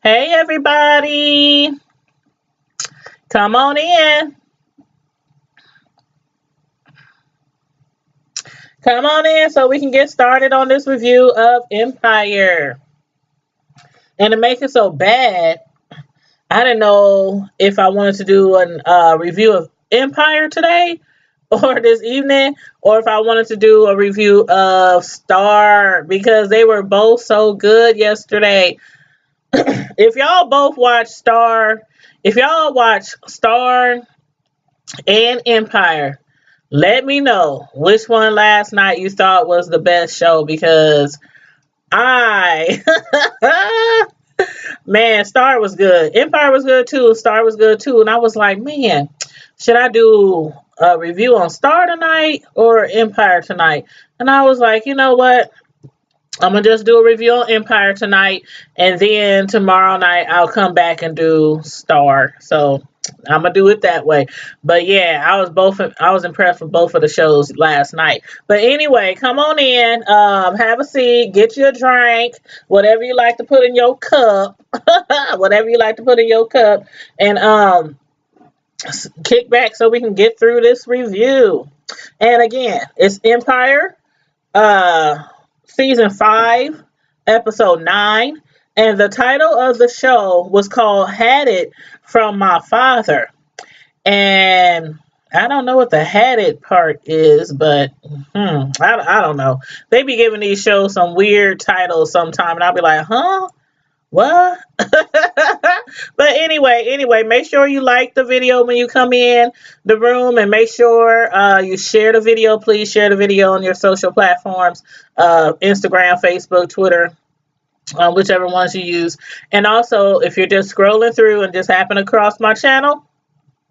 Hey everybody, come on in. Come on in so we can get started on this review of Empire. And to make it so bad, I didn't know if I wanted to do a review of Empire today or this evening, or if I wanted to do a review of Star because they were both so good yesterday. If y'all both watch Star, if y'all watch Star and Empire, let me know which one last night you thought was the best show because I, man, Star was good. Empire was good too. Star was good too. And I was like, man, should I do a review on Star tonight or Empire tonight? And I was like, you know what? I'm gonna just do a review on Empire tonight, and then tomorrow night I'll come back and do Star. So I'm gonna do it that way. But yeah, I was impressed with both of the shows last night. But anyway, come on in, have a seat, get you a drink, whatever you like to put in your cup, whatever you like to put in your cup, and kick back so we can get through this review. And again, it's Empire. Uh Season 5, episode 9, and the title of the show was called Had It From My Father. And I don't know what the had it part is, but I don't know. They be giving these shows some weird titles sometime, and I'll be like, huh? What? But anyway, make sure you like the video when you come in the room, and make sure you share the video. Please share the video on your social platforms, Instagram, Facebook, Twitter, whichever ones you use. And also, if you're just scrolling through and just happen across my channel,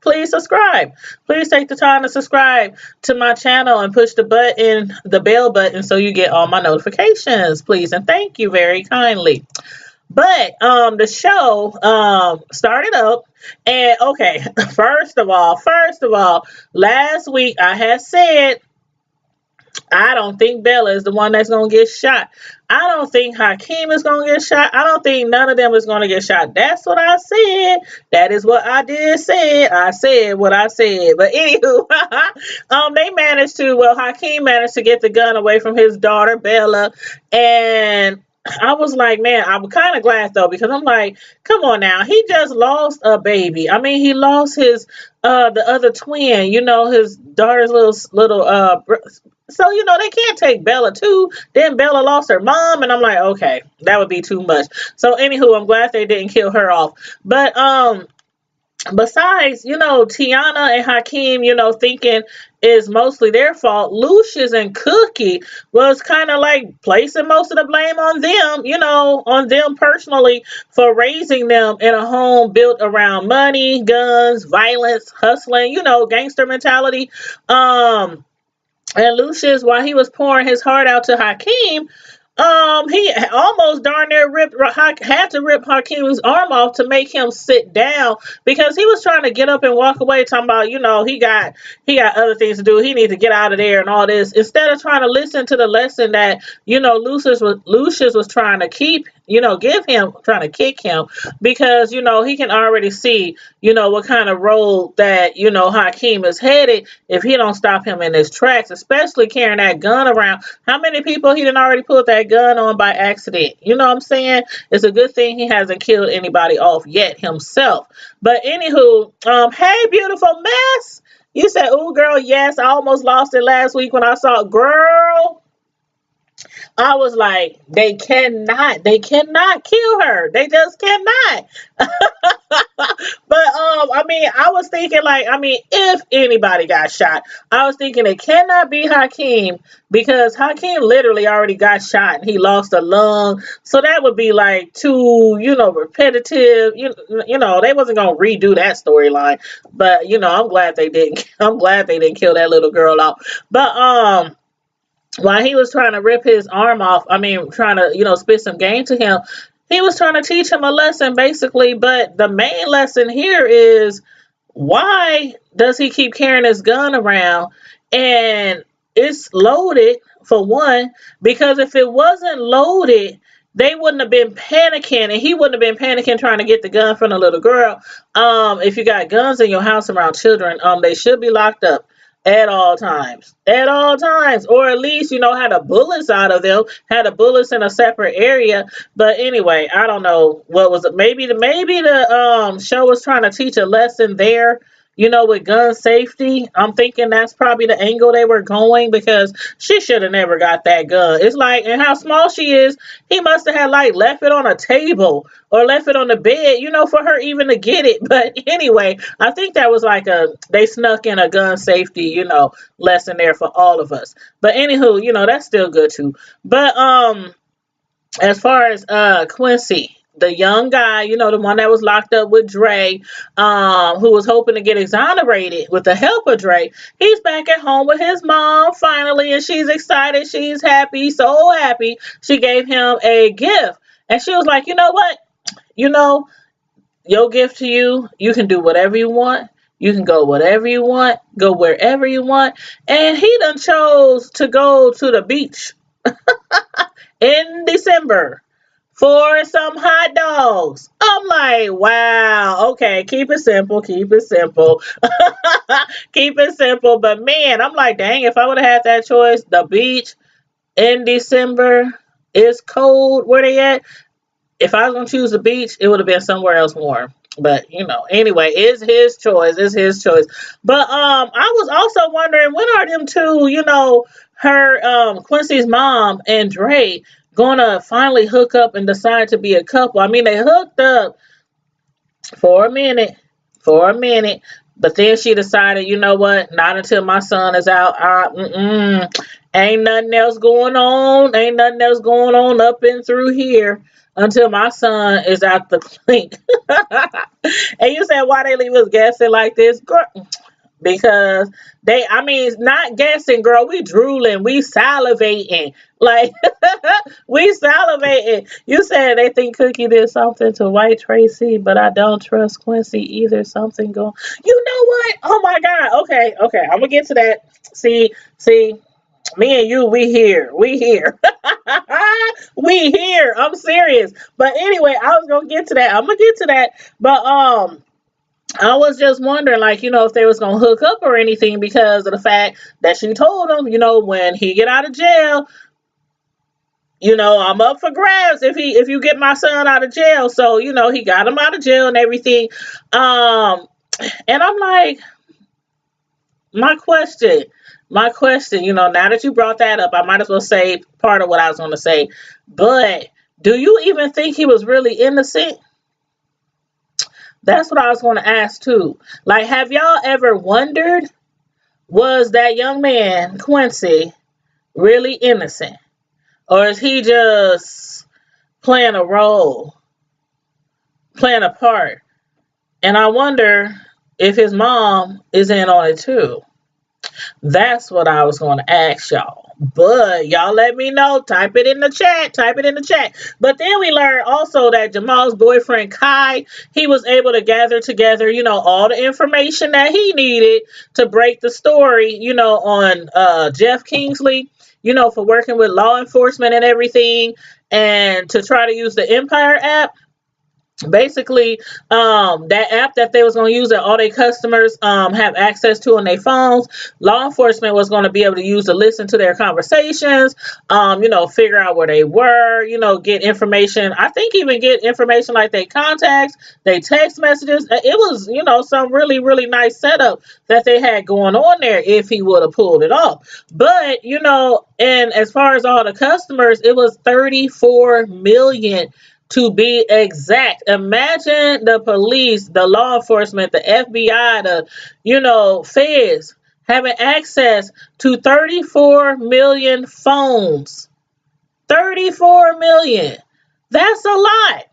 please subscribe. Please take the time to subscribe to my channel and push the bell button, so you get all my notifications, please, and thank you very kindly. But the show started up, and okay, first of all, last week I had said I don't think Bella is the one that's gonna get shot. I don't think Hakeem is gonna get shot. I don't think none of them is gonna get shot. That's what I said. That is what I did say. I said what I said. But anywho, they managed to. Well, Hakeem managed to get the gun away from his daughter Bella, and I was like, man, I'm kind of glad though, because I'm like, come on now, he just lost a baby. I mean, he lost his the other twin, his daughter's little. So they can't take Bella too. Then Bella lost her mom, and I'm like, okay, that would be too much. So anywho, I'm glad they didn't kill her off. But besides, Tiana and Hakeem, thinking is mostly their fault, Lucius and Cookie was kind of like placing most of the blame on them, on them personally for raising them in a home built around money, guns, violence, hustling, gangster mentality. And Lucius, while he was pouring his heart out to Hakeem, he almost darn near had to rip Hakeem's arm off to make him sit down, because he was trying to get up and walk away, talking about, he got other things to do. He needs to get out of there and all this, instead of trying to listen to the lesson that, Lucius was trying to give him, trying to kick him, because, he can already see, what kind of road that, Hakeem is headed if he don't stop him in his tracks, especially carrying that gun around. How many people he done already put that gun on by accident? You know what I'm saying? It's a good thing he hasn't killed anybody off yet himself. But anywho, hey, beautiful mess. You said, "Ooh, girl, yes, I almost lost it last week when I saw it." Girl, I was like, they cannot kill her. They just cannot. But I mean, I was thinking, like, I mean, if anybody got shot, I was thinking it cannot be Hakeem, because Hakeem literally already got shot and he lost a lung. So that would be like too, repetitive. They wasn't gonna redo that storyline. But I'm glad they didn't. I'm glad they didn't kill that little girl off. But while he was trying to rip his arm off, I mean, trying to, spit some game to him, he was trying to teach him a lesson, basically. But the main lesson here is, why does he keep carrying his gun around? And it's loaded, for one, because if it wasn't loaded, they wouldn't have been panicking, and he wouldn't have been panicking trying to get the gun from the little girl. If you got guns in your house around children, they should be locked up at all times, or at least had the bullets out of them, had the bullets in a separate area. But anyway, I don't know what was it. Maybe the show was trying to teach a lesson there. With gun safety, I'm thinking that's probably the angle they were going, because she should have never got that gun. It's like, and how small she is, he must have had like left it on a table or left it on the bed, for her even to get it. But anyway, I think that was like they snuck in a gun safety, lesson there for all of us. But anywho, that's still good too. But as far as Quincy, the young guy, the one that was locked up with Dre, who was hoping to get exonerated with the help of Dre, he's back at home with his mom finally, and she's excited, she's happy, so happy. She gave him a gift, and she was like, you know what, you know, your gift to you, you can do whatever you want. You can go whatever you want, go wherever you want. And he done chose to go to the beach in December for some hot dogs. I'm like, wow, okay, keep it simple, keep it simple. Keep it simple. But man, I'm like, dang, if I would have had that choice, the beach in December, it's cold where they at. If I was gonna choose the beach, it would have been somewhere else warm. But anyway, it's his choice. It's his choice. But I was also wondering, when are them two, her Quincy's mom and Dre gonna finally hook up and decide to be a couple? I mean, they hooked up for a minute, but then she decided, you know what? Not until my son is out. Ain't nothing else going on. Ain't nothing else going on up and through here until my son is out the clink. And you said, why they leave us guessing like this? Girl, because not guessing, girl, we drooling, we salivating, like we salivating. You said they think Cookie did something to White Tracy, but I don't trust Quincy either. Something going, you know what, oh my god, okay, I'm gonna get to that. See, me and you, we here. We here, I'm serious. But anyway, I was gonna get to that, I'm gonna get to that. But I was just wondering, like, if they was gonna hook up or anything, because of the fact that she told him, when he get out of jail, I'm up for grabs if you get my son out of jail. So, he got him out of jail and everything. And I'm like, my question, now that you brought that up, I might as well say part of what I was gonna say. But do you even think he was really innocent? That's what I was going to ask too. Like, have y'all ever wondered, was that young man, Quincy, really innocent? Or is he just playing a role, playing a part? And I wonder if his mom is in on it too. That's what I was going to ask y'all. But y'all let me know. Type it in the chat. But then we learned also that Jamal's boyfriend, Kai, he was able to gather together, all the information that he needed to break the story, on Jeff Kingsley, for working with law enforcement and everything, and to try to use the Empire app. Basically, that app that they was going to use that all their customers have access to on their phones, law enforcement was going to be able to use to listen to their conversations, figure out where they were, get information. I think even get information like their contacts, their text messages. It was, some really, really nice setup that they had going on there if he would have pulled it off. But, and as far as all the customers, it was 34 million to be exact. Imagine the police, the law enforcement, the FBI, the, feds having access to 34 million phones. 34 million. That's a lot.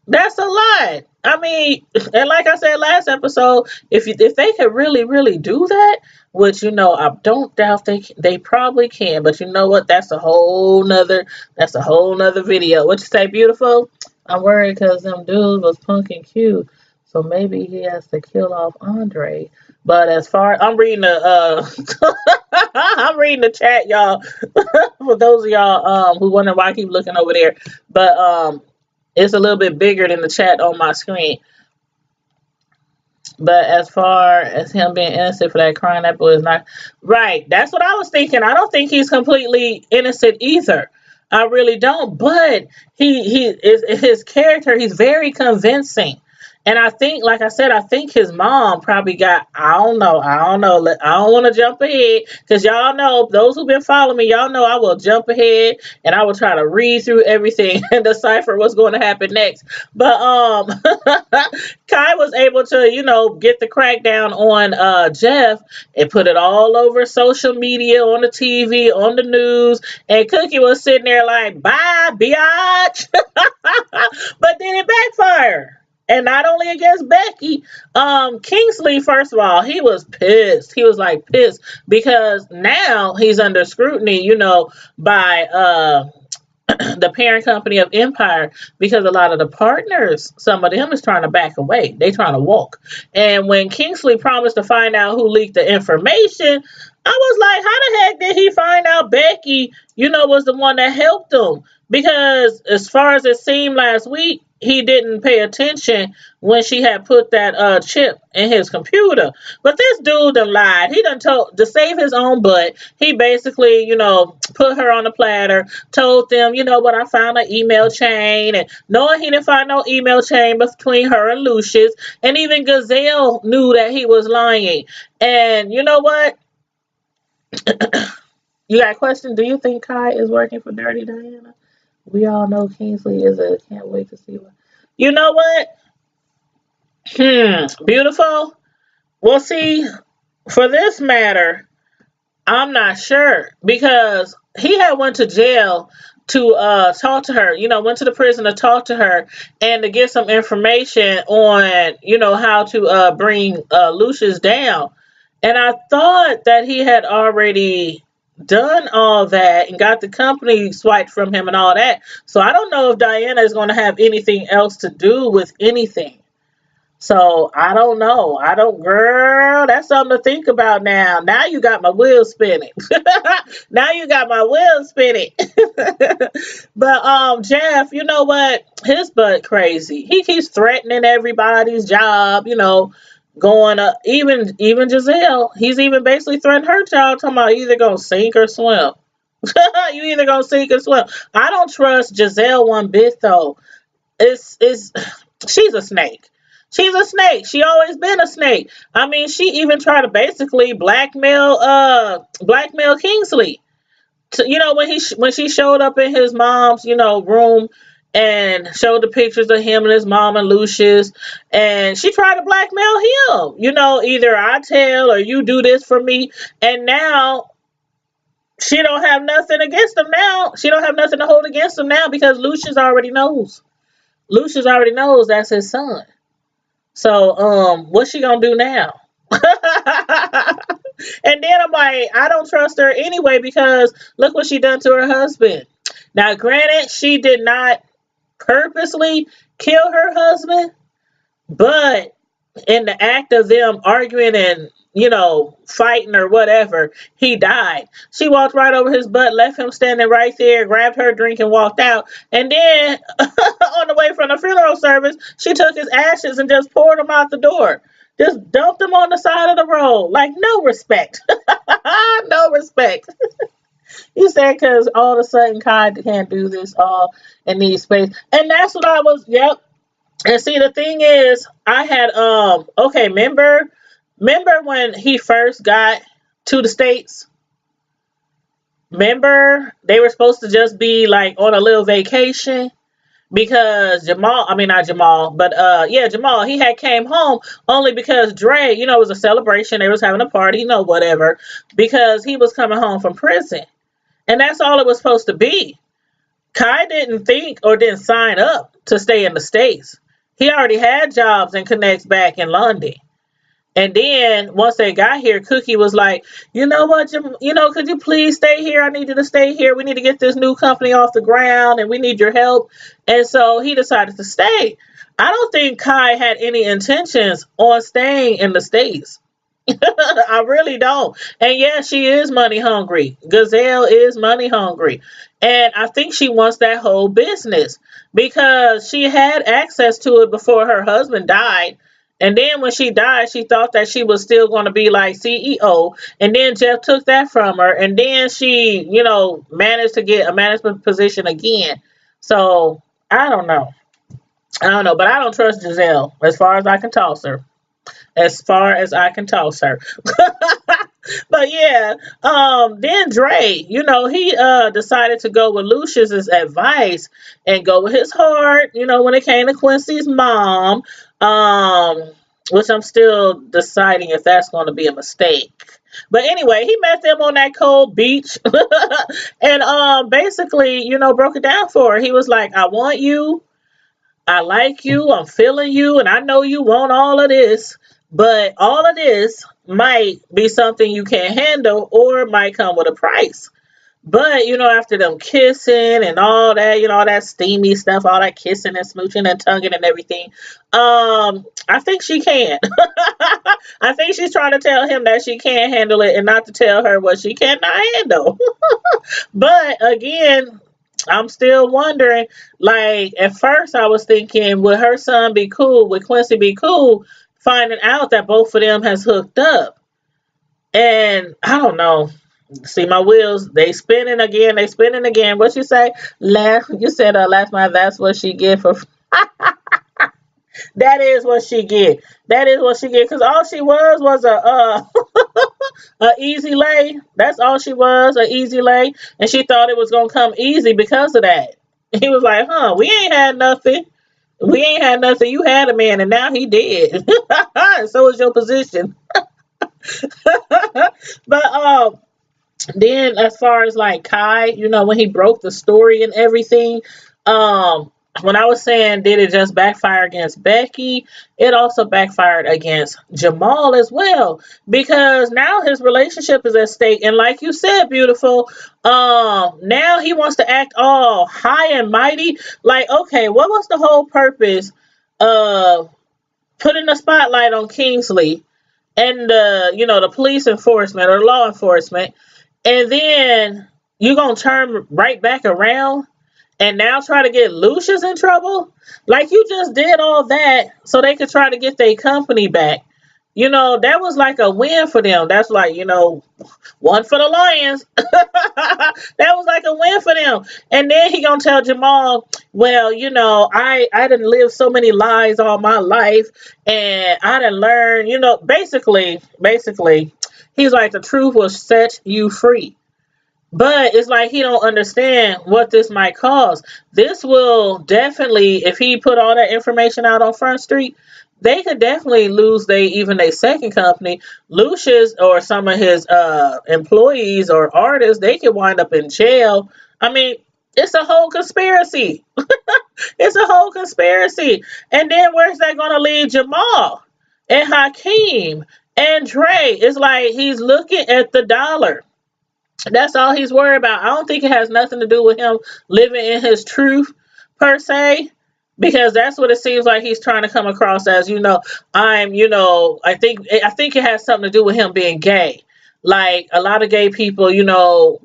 That's a lot. I mean, and like I said last episode, if they could really, really do that, which I don't doubt they probably can, but you know what? That's a whole nother video. What you say, beautiful? I'm worried because them dudes was punk and cute, so maybe he has to kill off Andre. But as far I'm reading the I'm reading the chat, y'all. For those of y'all who wonder why I keep looking over there, but it's a little bit bigger than the chat on my screen. But as far as him being innocent for that crime, that boy is not right. That's what I was thinking. I don't think he's completely innocent either. I really don't. But he is his character. He's very convincing. And I think, like I said, I think his mom probably got. I don't know. I don't want to jump ahead because y'all know those who've been following me. Y'all know I will jump ahead and I will try to read through everything and decipher what's going to happen next. But Kai was able to, get the crackdown on Jeff and put it all over social media, on the TV, on the news, and Cookie was sitting there like, "Bye, biatch." But then it backfired. And not only against Becky, Kingsley, first of all, he was pissed. He was like pissed because now he's under scrutiny, by the parent company of Empire, because a lot of the partners, some of them is trying to back away. They trying to walk. And when Kingsley promised to find out who leaked the information, I was like, how the heck did he find out Becky, was the one that helped him? Because as far as it seemed last week, he didn't pay attention when she had put that chip in his computer. But this dude done lied. He done told to save his own butt. He basically, put her on the platter, told them, what, I found an email chain, and knowing he didn't find no email chain between her and Lucius, and even Gazelle knew that he was lying. And you know what? You got a question? Do you think Kai is working for Dirty Diana? We all know Kingsley is a can't wait to see what. You know what? Beautiful. Well, see, for this matter, I'm not sure because he had went to jail to talk to her. Went to the prison to talk to her and to get some information on how to bring Lucius down. And I thought that he had already done all that and got the company swiped from him and all that. So I don't know if Diana is going to have anything else to do with anything. So I don't know. Girl, that's something to think about now. Now you got my wheels spinning. Now you got my wheels spinning. But Jeff, you know what? His butt crazy. He keeps threatening everybody's job, going up. Even Giselle, he's even basically threatened her job, talking about either gonna sink or swim. You either gonna sink or swim. I don't trust Giselle one bit though. It's she's a snake. She's a snake. She always been a snake. I mean, she even tried to basically blackmail Kingsley. When she showed up in his mom's, room and showed the pictures of him and his mom and Lucius, and she tried to blackmail him. Either I tell or you do this for me. And now she don't have nothing against him now. She don't have nothing to hold against him now because Lucius already knows. Lucius already knows that's his son. So, what's she gonna do now? And then I'm like, I don't trust her anyway because look what she done to her husband. Now, granted, she did not purposely kill her husband, but in the act of them arguing and fighting or whatever, he died. She walked right over his butt, left him standing right there, grabbed her drink and walked out. And then on the way from the funeral service, she took his ashes and just poured them out the door. Just dumped them on the side of the road. Like, no respect. No respect. You said because all of a sudden Kai can't do this all in these space. And that's what I was, yep. And see, the thing is, I had, okay, remember when he first got to the States? Remember they were supposed to just be like on a little vacation because not Jamal, but yeah, Jamal, he had came home only because Dre, it was a celebration. They was having a party, whatever, because he was coming home from prison. And that's all it was supposed to be. Kai didn't think or didn't sign up to stay in the States. He already had jobs and connects back in London. And then once they got here, Cookie was like, you know what, could you please stay here? I need you to stay here. We need to get this new company off the ground and we need your help. And so he decided to stay. I don't think Kai had any intentions on staying in the States. I really don't. And yeah, she is money hungry. Gazelle is money hungry. And I think she wants that whole business because she had access to it before her husband died. And then when she died, she thought that she was still going to be like CEO. And then Jeff took that from her. And then she, managed to get a management position again. So I don't know. I don't know. But I don't trust Giselle as far as I can toss her. As far as I can toss her. But yeah, then Dre, he decided to go with Lucius's advice and go with his heart, when it came to Quincy's mom. Which I'm still deciding if that's going to be a mistake. But anyway, he met them on that cold beach and basically, broke it down for her. He was like, I want you, I like you, I'm feeling you, and I know you want all of this, but all of this might be something you can't handle or might come with a price. But, after them kissing and all that, all that steamy stuff, all that kissing and smooching and tonguing and everything, I think she can. I think she's trying to tell him that she can't handle it and not to tell her what she cannot handle. But again, I'm still wondering. Like at first, I was thinking, would her son be cool? Would Quincy be cool? Finding out that both of them has hooked up, and I don't know. See my wheels, they spinning again. They spinning again. What you say? You said last night. That's what she get for. That is what she get. That is what she get. Cause all she was a easy lay. That's all she was, a easy lay. And she thought it was gonna come easy because of that. He was like, huh, we ain't had nothing. We ain't had nothing. You had a man and now he dead. So is your position. But then as far as like Kai, when he broke the story and everything, um, when I was saying did it just backfire against Becky, it also backfired against Jamal as well. Because now his relationship is at stake. And like you said, beautiful, now he wants to act all high and mighty. Like, okay, what was the whole purpose of putting the spotlight on Kingsley and the police enforcement or law enforcement, and then you gonna turn right back around and now try to get Lucius in trouble? Like you just did all that so they could try to get their company back. That was like a win for them. That's like, one for the Lions. That was like a win for them. And then he gonna tell Jamal, well, I didn't live so many lies all my life, and I didn't learn, basically, he's like the truth will set you free. But it's like he don't understand what this might cause. This will definitely, if he put all that information out on Front Street, they could definitely lose even their second company. Lucius or some of his employees or artists, they could wind up in jail. I mean, it's a whole conspiracy. It's a whole conspiracy. And then where's that going to leave Jamal and Hakeem and Dre? It's like he's looking at the dollar. That's all he's worried about. I don't think it has nothing to do with him living in his truth per se, because that's what it seems like he's trying to come across as. I think it has something to do with him being gay. Like a lot of gay people,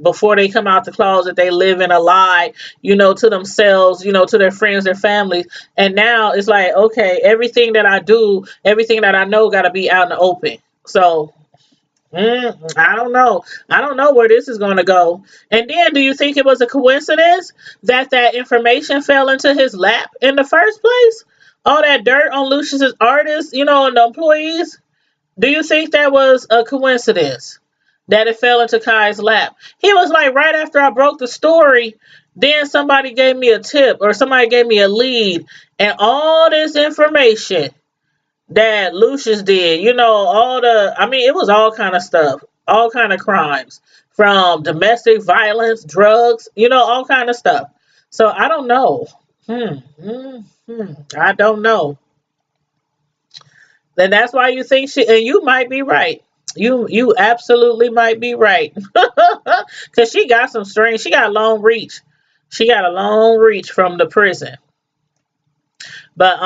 before they come out the closet, they live in a lie, to themselves, to their friends, their families. And now it's like, okay, everything that I do, everything that I know got to be out in the open. So I don't know. I don't know where this is going to go. And then, do you think it was a coincidence that that information fell into his lap in the first place? All that dirt on Lucius's artists, and the employees. Do you think that was a coincidence that it fell into Kai's lap? He was like, right after I broke the story, then somebody gave me a tip or somebody gave me a lead, and all this information that Lucius did, it was all kind of stuff, all kind of crimes, from domestic violence, drugs, all kind of stuff. So I don't know. I don't know. And that's why you think and you might be right. You absolutely might be right. Cause she got some strength. She got long reach. She got a long reach from the prison. But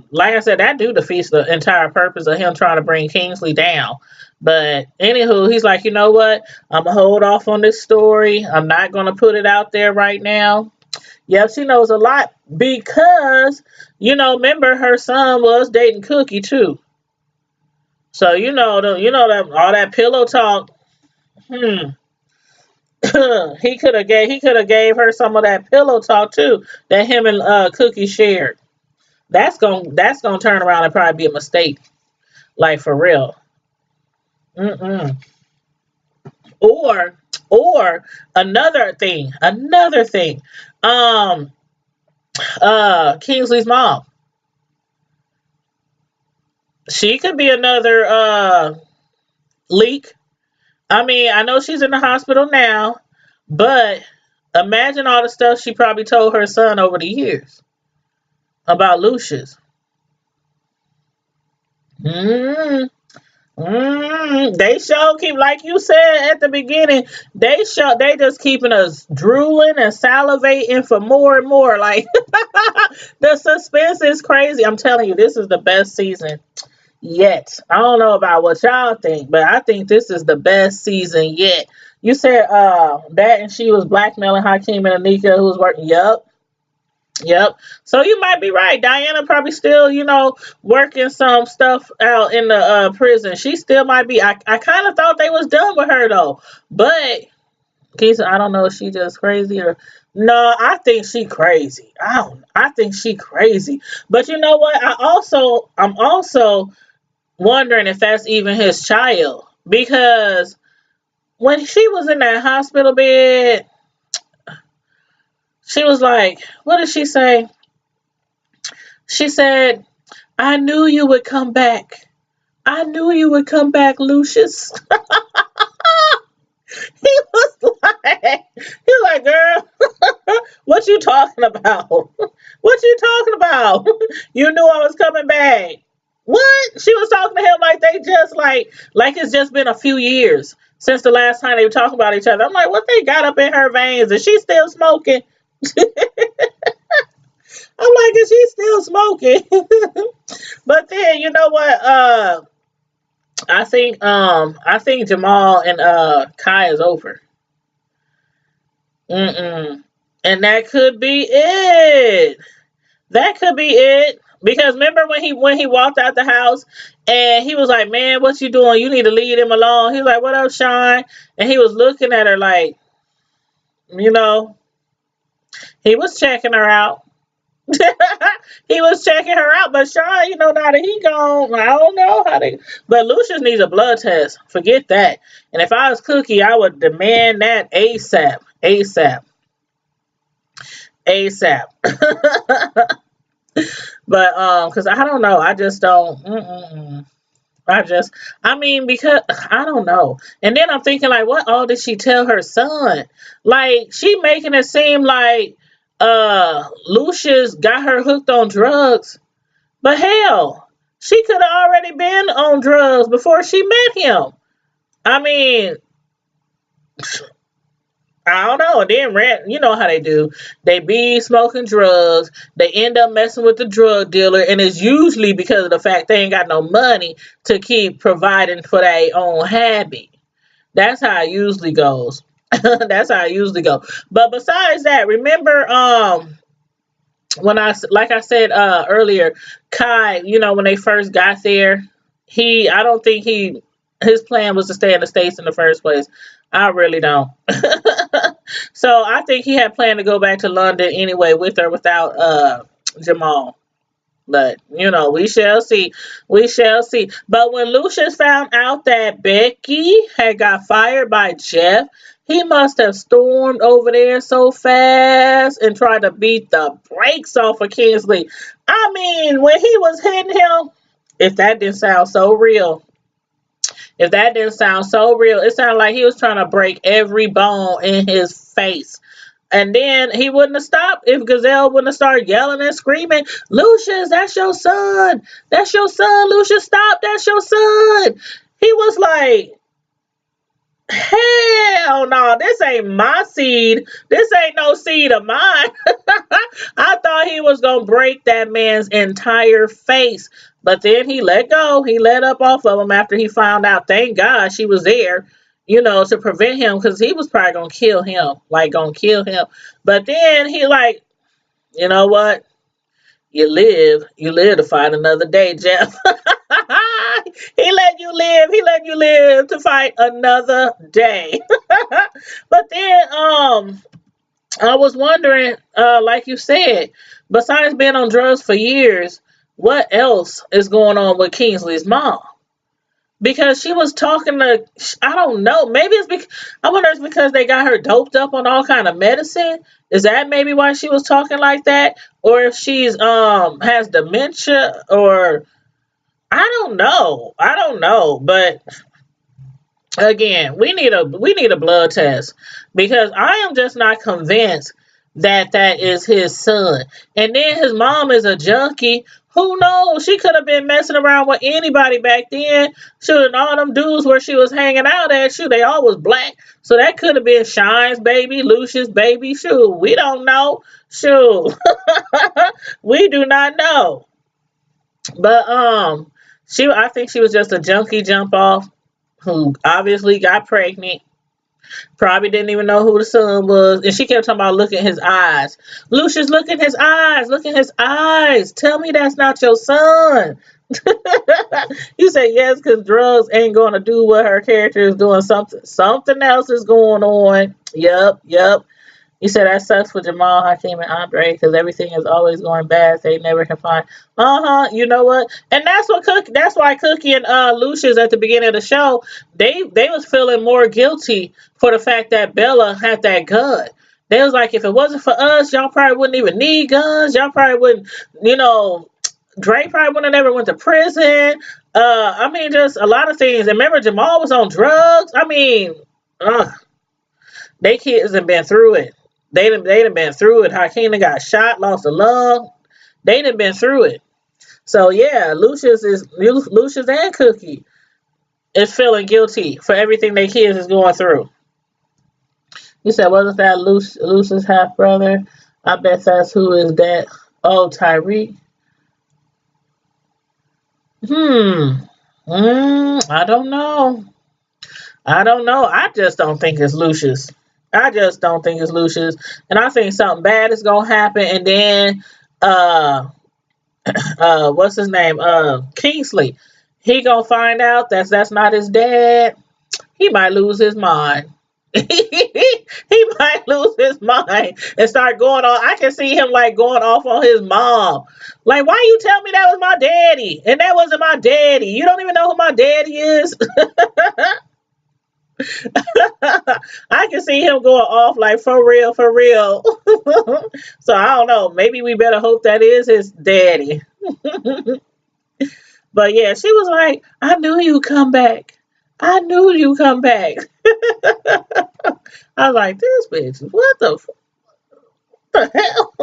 like I said, that do defeats the entire purpose of him trying to bring Kingsley down. But anywho, he's like, you know what? I'm gonna hold off on this story. I'm not gonna put it out there right now. Yep, she knows a lot because, remember her son was dating Cookie too. So that all that pillow talk. Hmm. he could have gave her some of that pillow talk too that him and Cookie shared. That's gonna turn around and probably be a mistake, like for real. Mm-mm. Or or another thing. Um, Kingsley's mom. She could be another leak. I mean, I know she's in the hospital now, but imagine all the stuff she probably told her son over the years about Lucius. Mm, they sure keep, like you said at the beginning. They just keeping us drooling and salivating for more and more. Like the suspense is crazy. I'm telling you, this is the best season yet. I don't know about what y'all think, but I think this is the best season yet. You said that and she was blackmailing Hakeem and Anika who was working. Yup. Yep. So you might be right. Diana probably still, working some stuff out in the prison. She still might be. I kind of thought they was done with her though. But Keisha, I don't know if she just crazy or no, I think she crazy. I think she crazy. But you know what? I'm also wondering if that's even his child. Because when she was in that hospital bed, she was like, what did she say? She said, I knew you would come back. I knew you would come back, Lucius. He was like, girl, what you talking about? What you talking about? You knew I was coming back. What? She was talking to him like they just like it's just been a few years since the last time they were talking about each other. I'm like, what they got up in her veins? Is she still smoking? I'm like, is she still smoking? But then you know what? I think Jamal and Kai is over. Mm-mm. And that could be it. That could be it. Because remember when he walked out the house and he was like, man, what you doing? You need to leave him alone. He was like, what up, Sean? And he was looking at her like, you know, he was checking her out. He was checking her out, but Sean, now that he gone, I don't know how they. But Lucius needs a blood test. Forget that. And if I was Cookie, I would demand that ASAP, ASAP, ASAP. But because I don't know, I just don't. Mm-mm. I mean, because I don't know. And then I'm thinking, like, what all did she tell her son? Like, she making it seem like Lucius got her hooked on drugs. But hell, she could have already been on drugs before she met him. I mean, I don't know. And then Rant, you know how they do. They be smoking drugs. They end up messing with the drug dealer, and it's usually because of the fact they ain't got no money to keep providing for their own habit. That's how it usually goes. That's how it usually go. But besides that, remember, when like I said earlier, Kai, when they first got there, I don't think his plan was to stay in the States in the first place. I really don't. So I think he had planned to go back to London anyway, with or without Jamal. But we shall see. We shall see. But when Lucius found out that Becky had got fired by Jeff, he must have stormed over there so fast and tried to beat the brakes off of Kingsley. I mean, when he was hitting him, if that didn't sound so real, if that didn't sound so real, it sounded like he was trying to break every bone in his face. And then he wouldn't have stopped if Gazelle wouldn't have started yelling and screaming, Lucius, that's your son. That's your son, Lucius, stop, that's your son. He was like, hell no, this ain't my seed. This ain't no seed of mine. I thought he was going to break that man's entire face. But then he let go. He let up off of him after he found out. Thank God she was there, to prevent him because he was probably gonna kill him, like gonna kill him. But then he like, you know what? You live to fight another day, Jeff. He let you live. He let you live to fight another day. But then, I was wondering, like you said, besides being on drugs for years, what else is going on with Kingsley's mom? Because she was talking to, I don't know, maybe it's because, I wonder if it's because they got her doped up on all kind of medicine. Is that maybe why she was talking like that? Or if she's has dementia, or I don't know, but again, we need a blood test because I am just not convinced that that is his son. And then his mom is a junkie. Who knows? She could have been messing around with anybody back then. Shoot, and all them dudes where she was hanging out at, shoot, they all was black. So that could have been Shine's baby, Lucius' baby. Shoot, we don't know. Shoot, we do not know. But I think she was just a junkie jump off who obviously got pregnant. Probably didn't even know who the son was. And she kept talking about look at his eyes. Lucius, look at his eyes. Look at his eyes. Tell me that's not your son. You say yes, because drugs ain't going to do what her character is doing. Something else is going on. Yep, yep. You said that sucks for Jamal, Hakeem, and Andre because everything is always going bad. They never can find. You know what? And that's why Cookie and Lucius at the beginning of the show they was feeling more guilty for the fact that Bella had that gun. They was like, if it wasn't for us, y'all probably wouldn't even need guns. Y'all probably wouldn't, Dre probably wouldn't have never went to prison. I mean, just a lot of things. And remember, Jamal was on drugs. I mean, they kids have been through it. They done been through it. Hakeem got shot, lost a lung. They done been through it. So yeah, Lucius and Cookie is feeling guilty for everything their kids is going through. You said, wasn't that Lucius' half brother? I bet that's who is that. Oh, Tyreek. Hmm. I don't know. I don't know. I just don't think it's Lucius. I just don't think it's Lucius. And I think something bad is gonna happen and then uh what's his name? Kingsley. He gonna find out that's not his dad. He might lose his mind. He might lose his mind and start going on. I can see him like going off on his mom. Like, why you tell me that was my daddy? And that wasn't my daddy. You don't even know who my daddy is. I can see him going off like for real, for real. So I don't know. Maybe we better hope that is his daddy. But yeah, she was like, I knew you'd come back. I knew you'd come back. I was like, this bitch, what the hell?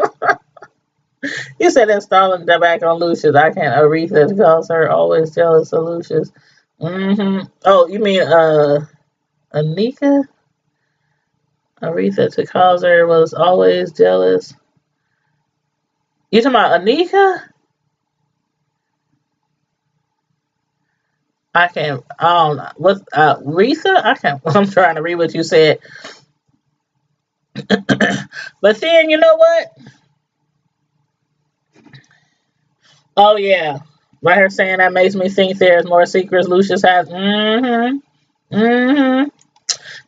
You said that Stalin back on Lucius. I can't. Aretha calls her always jealous of Lucius. Oh, you mean Anika? Aretha to cause her was always jealous. You talking about Anika? I can't. I don't know. What's Aretha? I can't. I'm trying to read what you said. But then you know what? Oh yeah, by her saying that makes me think there's more secrets Lucius has.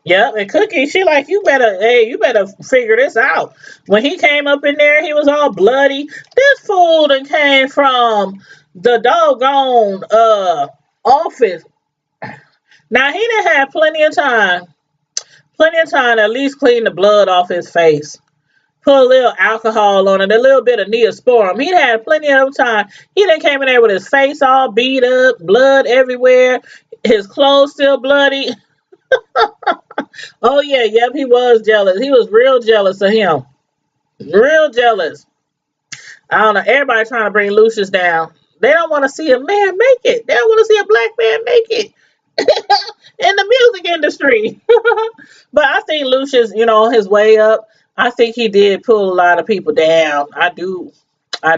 Yep, and Cookie, she like, you better figure this out. When he came up in there, he was all bloody. This fool done came from the doggone office. Now he done had plenty of time to at least clean the blood off his face. Put a little alcohol on it, a little bit of Neosporin. He had plenty of time. He done came in there with his face all beat up, blood everywhere, his clothes still bloody. Oh yeah, yep, he was jealous. He was real jealous of him. Real jealous. I don't know. Everybody trying to bring Lucius down. They don't want to see a man make it. They don't want to see a black man make it in the music industry. But I think Lucius, on his way up, I think he did pull a lot of people down. I do. I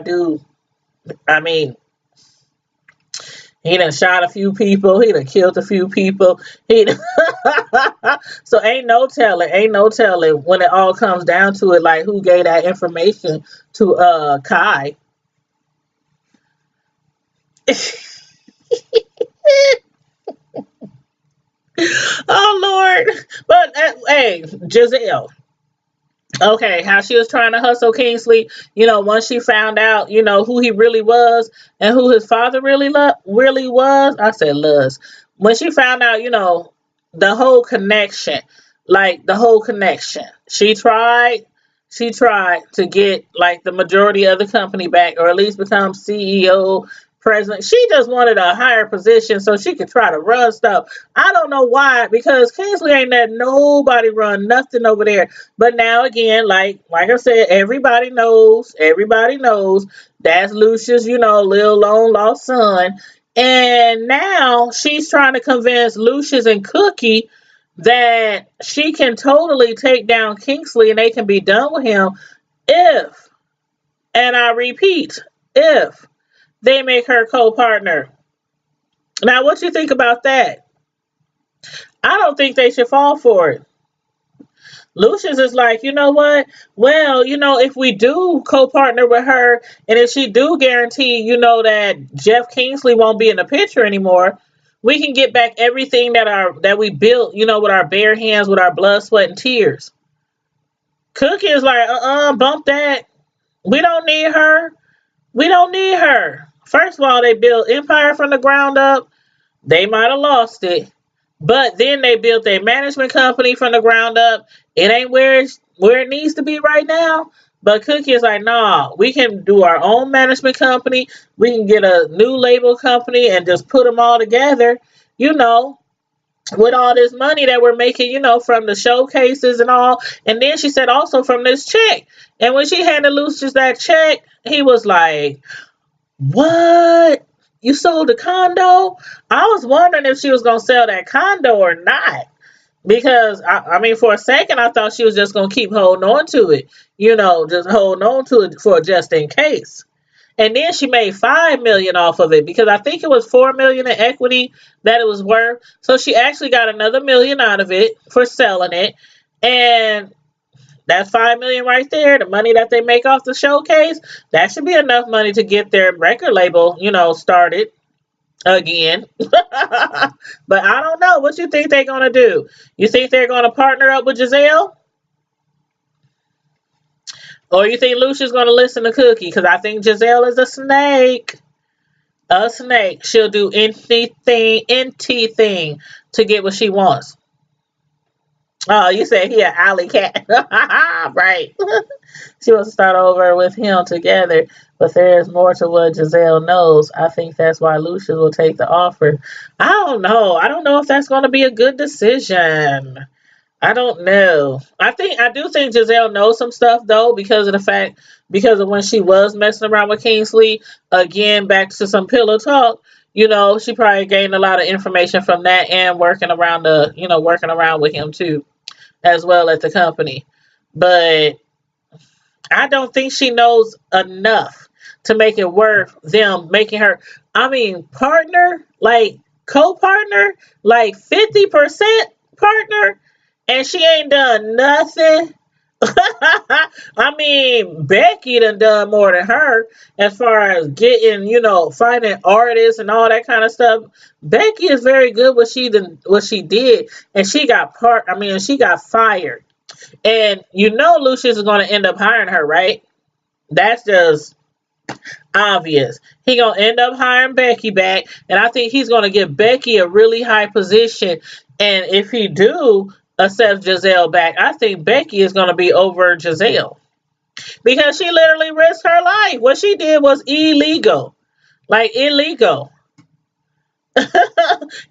mean, He done shot a few people. He done killed a few people. He done so ain't no telling when it all comes down to it, like who gave that information to Kai. Oh Lord. But hey, Giselle. Okay, how she was trying to hustle Kingsley, once she found out, who he really was and who his father really was. I said Luz. When she found out, the whole connection, like the whole connection. She tried to get like the majority of the company back, or at least become CEO, president. She just wanted a higher position so she could try to run stuff. I don't know why, because Kingsley ain't let nobody run nothing over there. But now again, like I said, everybody knows that's Lucius, little long lost son. And now she's trying to convince Lucius and Cookie that she can totally take down Kingsley and they can be done with him if, and I repeat, if they make her co-partner. Now, what you think about that? I don't think they should fall for it. Lucius is like, you know what? Well, if we do co-partner with her, and if she do guarantee, that Jeff Kingsley won't be in the picture anymore, we can get back everything that we built, with our bare hands, with our blood, sweat, and tears. Cookie is like, bump that. We don't need her. We don't need her. First of all, they built Empire from the ground up. They might have lost it. But then they built a management company from the ground up. It ain't where it needs to be right now. But Cookie is like, nah, we can do our own management company. We can get a new label company and just put them all together, you know, with all this money that we're making, from the showcases and all. And then she said also from this check. And when she handed Lucius that check, he was like, what? You sold the condo? I was wondering if she was going to sell that condo or not. Because, I mean, for a second, I thought she was just going to keep holding on to it. Just holding on to it for just in case. And then she made $5 million off of it because I think it was $4 million in equity that it was worth. So she actually got another $1 million out of it for selling it. And that's $5 million right there. The money that they make off the showcase, that should be enough money to get their record label, started again. But I don't know. What you think they're gonna do? You think they're gonna partner up with Giselle, or you think Lucia's gonna listen to Cookie? Because I think Giselle is a snake. A snake. She'll do anything to get what she wants. Oh, you said he an alley cat. Right. She wants to start over with him together, but there is more to what Giselle knows. I think that's why Lucius will take the offer. I don't know. I don't know if that's going to be a good decision. I don't know. I do think Giselle knows some stuff though, because of when she was messing around with Kingsley. Again, back to some pillow talk. She probably gained a lot of information from that and working around with him too, as well at the company. But I don't think she knows enough to make it worth them making her, I mean, partner, like co-partner, like 50% partner, and she ain't done nothing. I mean, Becky done more than her as far as getting, finding artists and all that kind of stuff. Becky is very good what she did, and she got fired. And Lucius is going to end up hiring her, right? That's just obvious. He going to end up hiring Becky back, and I think he's going to give Becky a really high position. And if he do accept Giselle back, I think Becky is going to be over Giselle because she literally risked her life. What she did was illegal, like illegal.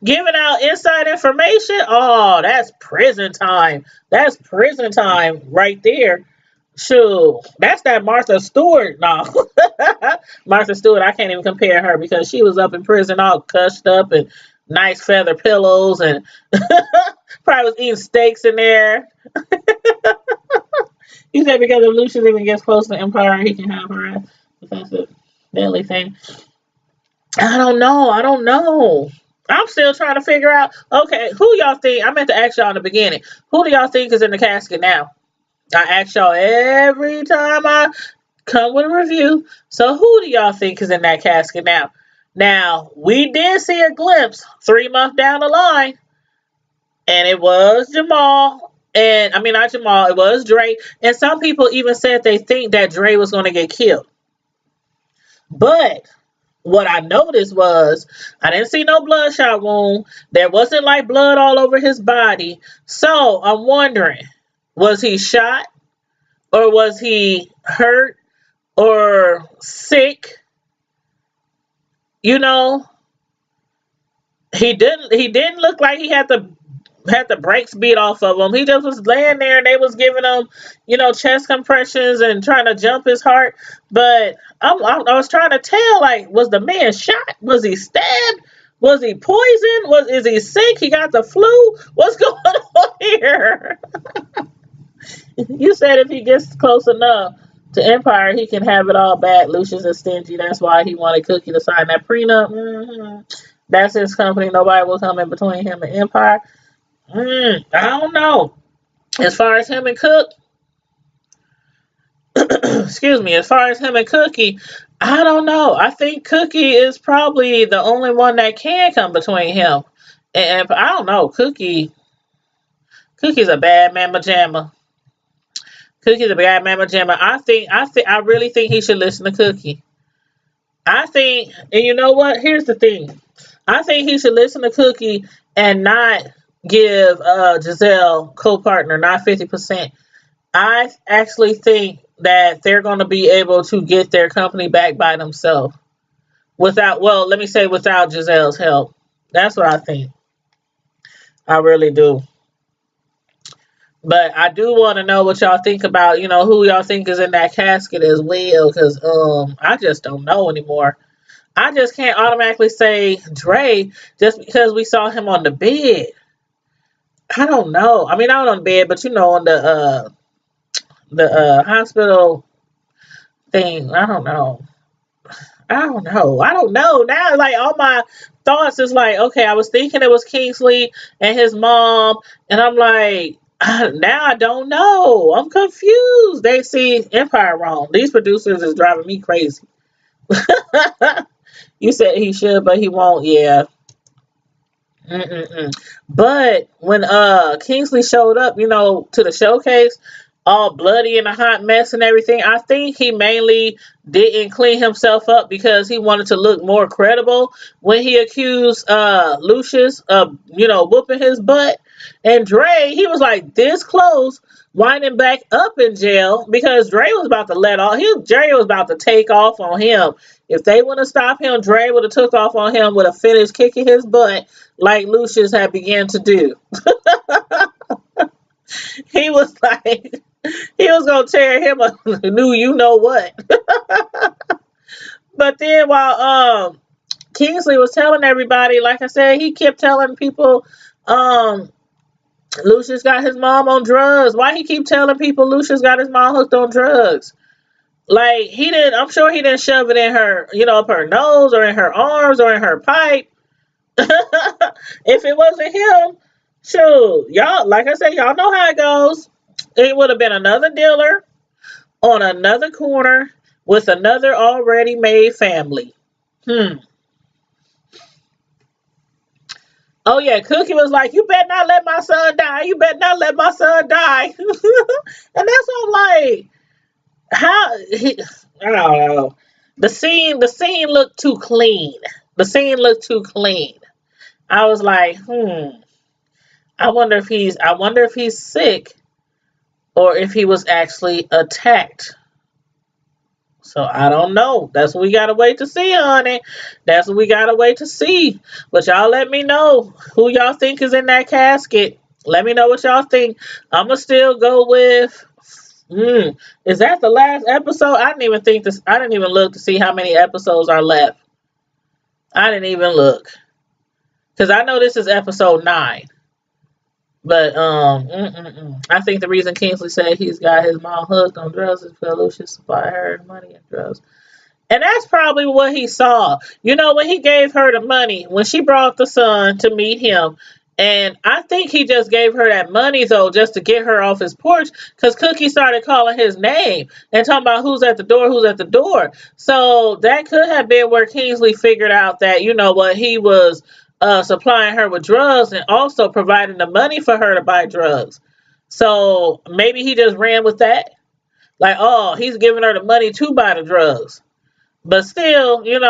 Giving out inside information, oh, that's prison time. That's prison time right there. Shoot, that's that Martha Stewart. No, Martha Stewart, I can't even compare her because she was up in prison all cussed up and nice feather pillows and probably was eating steaks in there. He said because if Lucius even gets close to Empire, he can have her ass. That's a deadly thing. I don't know. I don't know. I'm still trying to figure out. Okay, who y'all think? I meant to ask y'all in the beginning. Who do y'all think is in the casket now? I ask y'all every time I come with a review. So who do y'all think is in that casket now? Now, we did see a glimpse 3 months down the line, and it was Jamal. And I mean, not Jamal, it was Dre. And some people even said they think that Dre was going to get killed. But what I noticed was I didn't see no bloodshot wound. There wasn't like blood all over his body. So I'm wondering, was he shot or was he hurt or sick? You know, he didn't look like he had the brakes beat off of him. He just was laying there and they was giving him, chest compressions and trying to jump his heart. But I was trying to tell, like, was the man shot? Was he stabbed? Was he poisoned? Is he sick? He got the flu? What's going on here? You said if he gets close enough to Empire, he can have it all back. Lucius is stingy. That's why he wanted Cookie to sign that prenup. That's his company. Nobody will come in between him and Empire. I don't know. As far as him and Cook, excuse me, as far as him and Cookie, I don't know. I think Cookie is probably the only one that can come between him. And I don't know. Cookie's a bad mamma jamma. Cookie's a bad mamma jamma. I really think he should listen to Cookie. I think, and you know what? Here's the thing. I think he should listen to Cookie and not give Giselle co-partner not 50%. I actually think that they're going to be able to get their company back by themselves let me say without Giselle's help. That's what I think. I really do. But I do want to know what y'all think about, who y'all think is in that casket as well, because I just don't know anymore. I just can't automatically say Dre just because we saw him on the bed. I don't know. I mean, not on the bed, but on the hospital thing. I don't know. I don't know. I don't know. Now, like, all my thoughts is like, okay, I was thinking it was Kingsley and his mom, and I'm like, now I don't know. I'm confused. They see Empire wrong. These producers is driving me crazy. You said he should, but he won't. Yeah. Mm-mm-mm. But when Kingsley showed up, to the showcase, all bloody and a hot mess and everything, I think he mainly didn't clean himself up because he wanted to look more credible when he accused Lucius of, whooping his butt. And Dre, he was like this close, winding back up in jail because Dre was about to Dre was about to take off on him. If they would have stopped him, Dre would have took off on him, would have finished kicking his butt like Lucius had began to do. He was like, he was gonna tear him a new you know what. But then while Kingsley was telling everybody, like I said, he kept telling people Lucius got his mom on drugs. Why he keep telling people Lucius got his mom hooked on drugs? Like, he didn't, I'm sure he didn't shove it in her, up her nose or in her arms or in her pipe. If it wasn't him, shoot, y'all, like I said, y'all know how it goes. It would have been another dealer on another corner with another already made family. Oh yeah, Cookie was like, "You better not let my son die. You better not let my son die." And that's what I'm like. I don't know. The scene looked too clean. The scene looked too clean. I was like, I wonder if he's sick or if he was actually attacked. So I don't know. That's what we gotta wait to see, honey. That's what we gotta wait to see. But y'all let me know who y'all think is in that casket. Let me know what y'all think. I'ma still go with. Is that the last episode? I didn't even think this. I didn't even look to see how many episodes are left. I didn't even look because I know this is episode 9. But I think the reason Kingsley said he's got his mom hooked on drugs is because Lucius supplied her money and drugs. And that's probably what he saw. When he gave her the money, when she brought the son to meet him, and I think he just gave her that money though, just to get her off his porch, because Cookie started calling his name and talking about who's at the door, who's at the door. So that could have been where Kingsley figured out that, what he was supplying her with drugs and also providing the money for her to buy drugs. So maybe he just ran with that. Like, oh, he's giving her the money to buy the drugs. But still, ain't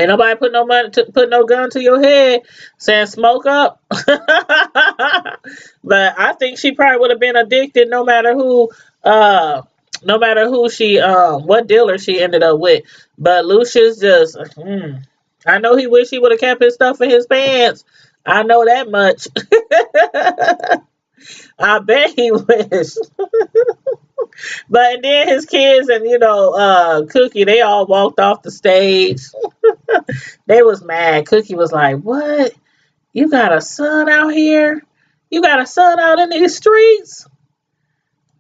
nobody put no gun to your head saying smoke up. But I think she probably would have been addicted no matter who she what dealer she ended up with. But Lucius just I know he wish he would have kept his stuff in his pants. I know that much. I bet he wish. But then his kids and Cookie, they all walked off the stage. They was mad. Cookie was like, "What? You got a son out here? You got a son out in these streets?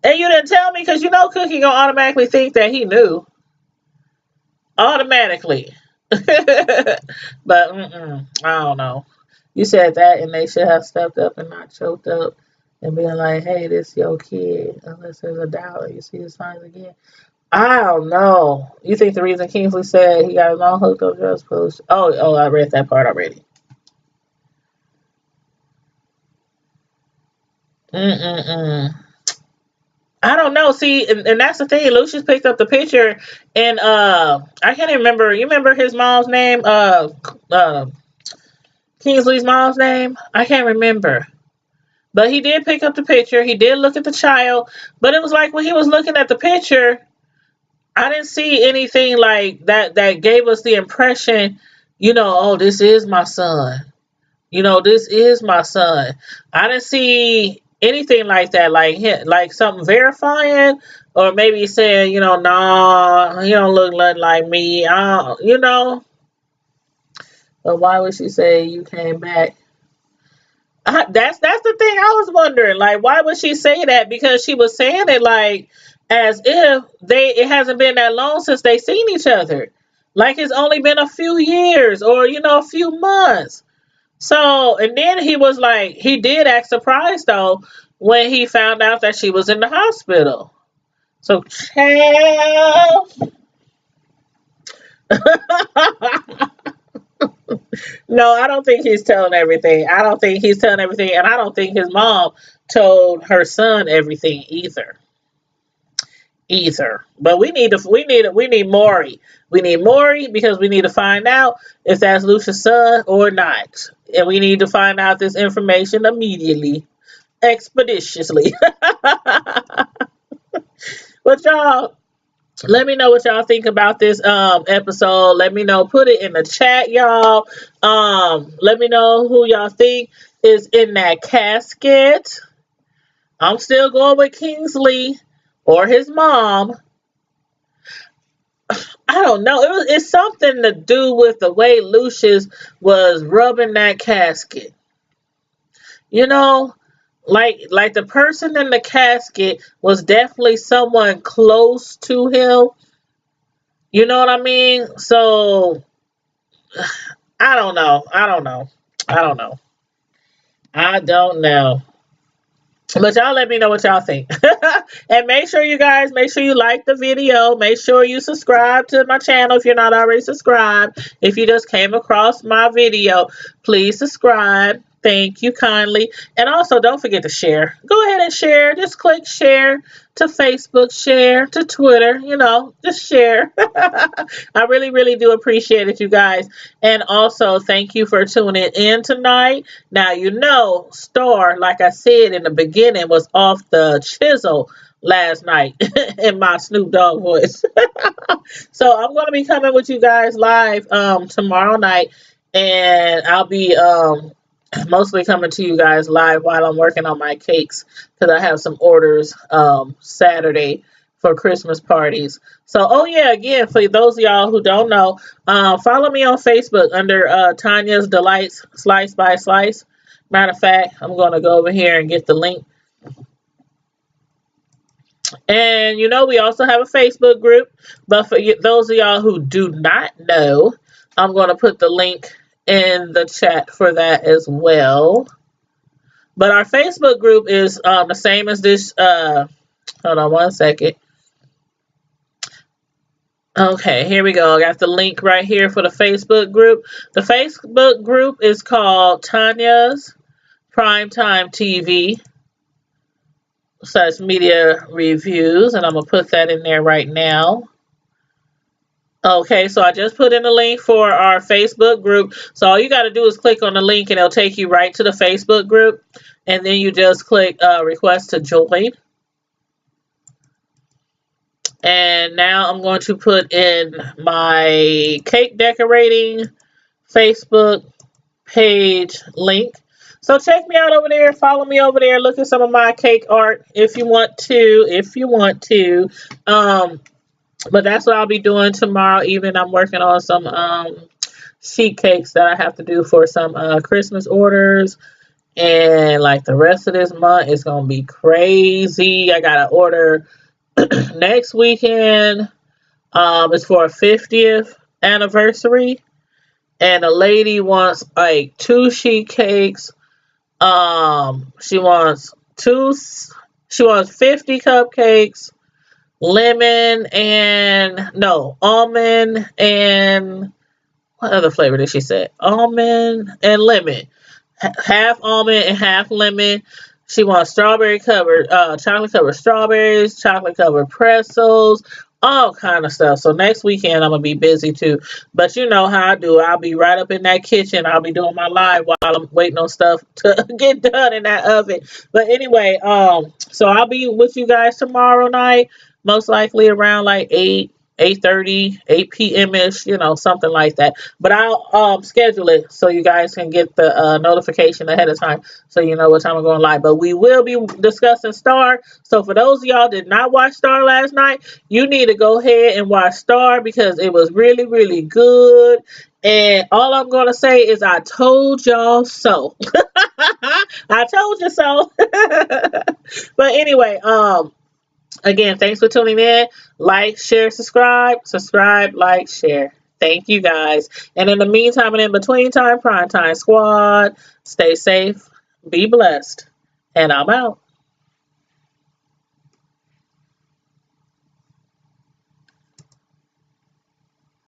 And you didn't tell me?" Because Cookie gonna automatically think that he knew. Automatically. But I don't know. You said that, and they should have stepped up and not choked up and being like, "Hey, this your kid. Unless there's a dollar, you see the signs again." I don't know. You think the reason Kingsley said he got his own hooked up drugs post? Oh, I read that part already. Mm-mm-mm. I don't know. See, and that's the thing. Lucius picked up the picture, and I can't even remember. You remember his mom's name? Kingsley's mom's name? I can't remember. But he did pick up the picture. He did look at the child, but it was like when he was looking at the picture, I didn't see anything like that that gave us the impression, oh, this is my son. This is my son. I didn't see anything like that, like something verifying, or maybe saying, nah, he don't look nothing like me. But why would she say you came back? That's the thing I was wondering. Like, why would she say that? Because she was saying it like as if it hasn't been that long since they seen each other. Like it's only been a few years or a few months. So, and then he was like, he did act surprised though when he found out that she was in the hospital. So, child. No, I don't think he's telling everything. I don't think he's telling everything, and I don't think his mom told her son everything either. But we need Maury. We need Maury because we need to find out if that's Lucia's son or not. And we need to find out this information immediately, expeditiously. But y'all, let me know what y'all think about this episode. Let me know. Put it in the chat, y'all. Let me know who y'all think is in that casket. I'm still going with Kingsley or his mom. I don't know. It's something to do with the way Lucius was rubbing that casket. You know, like the person in the casket was definitely someone close to him. You know what I mean? So I don't know. I don't know. I don't know. I don't know. But y'all let me know what y'all think. And make sure you like the video. Make sure you subscribe to my channel if you're not already subscribed. If you just came across my video, please subscribe. Thank you kindly. And also don't forget to share. Go ahead and share. Just click share to Facebook, share to Twitter, just share. I really, really do appreciate it, you guys. And also thank you for tuning in tonight. Now, Star, like I said in the beginning, was off the chisel last night in my Snoop Dogg voice. So I'm going to be coming with you guys live tomorrow night, and I'll be mostly coming to you guys live while I'm working on my cakes because I have some orders Saturday for Christmas parties. So, oh yeah, again, for those of y'all who don't know, follow me on Facebook under Tanya's Delights Slice by Slice. Matter of fact, I'm going to go over here and get the link. And we also have a Facebook group. But for those of y'all who do not know, I'm going to put the link in the chat for that as well. But our Facebook group is the same as this. Hold on one second. Okay, here we go. I got the link right here for the Facebook group. The Facebook group is called Tanya's Primetime TV / media reviews, and I'm going to put that in there right now. Okay, so I just put in the link for our Facebook group. So all you got to do is click on the link and it'll take you right to the Facebook group. And then you just click request to join. And now I'm going to put in my cake decorating Facebook page link. So check me out over there. Follow me over there. Look at some of my cake art if you want to. But that's what I'll be doing tomorrow evening. I'm working on some sheet cakes that I have to do for some Christmas orders. And like the rest of this month is going to be crazy. I got to order next weekend. It's for a 50th anniversary. And a lady wants like 2 sheet cakes. She wants 50 cupcakes, almond and what other flavor did she say? Almond and lemon. Half almond and half lemon. She wants chocolate covered strawberries, chocolate covered pretzels, all kind of stuff. So next weekend I'm gonna be busy too. But you know how I do. I'll be right up in that kitchen. I'll be doing my live while I'm waiting on stuff to get done in that oven. But anyway, so I'll be with you guys tomorrow night, most likely around like 8:30, 8 p.m. ish, something like that. But I'll schedule it so you guys can get the notification ahead of time so you know what time I'm going live. But we will be discussing Star. So for those of y'all that did not watch Star last night, you need to go ahead and watch Star because it was really, really good. And all I'm going to say is I told y'all so. I told you so. But anyway, again, thanks for tuning in. Like, share, subscribe. Subscribe, like, share. Thank you guys. And in the meantime and in between time, Primetime Squad, stay safe, be blessed, and I'm out.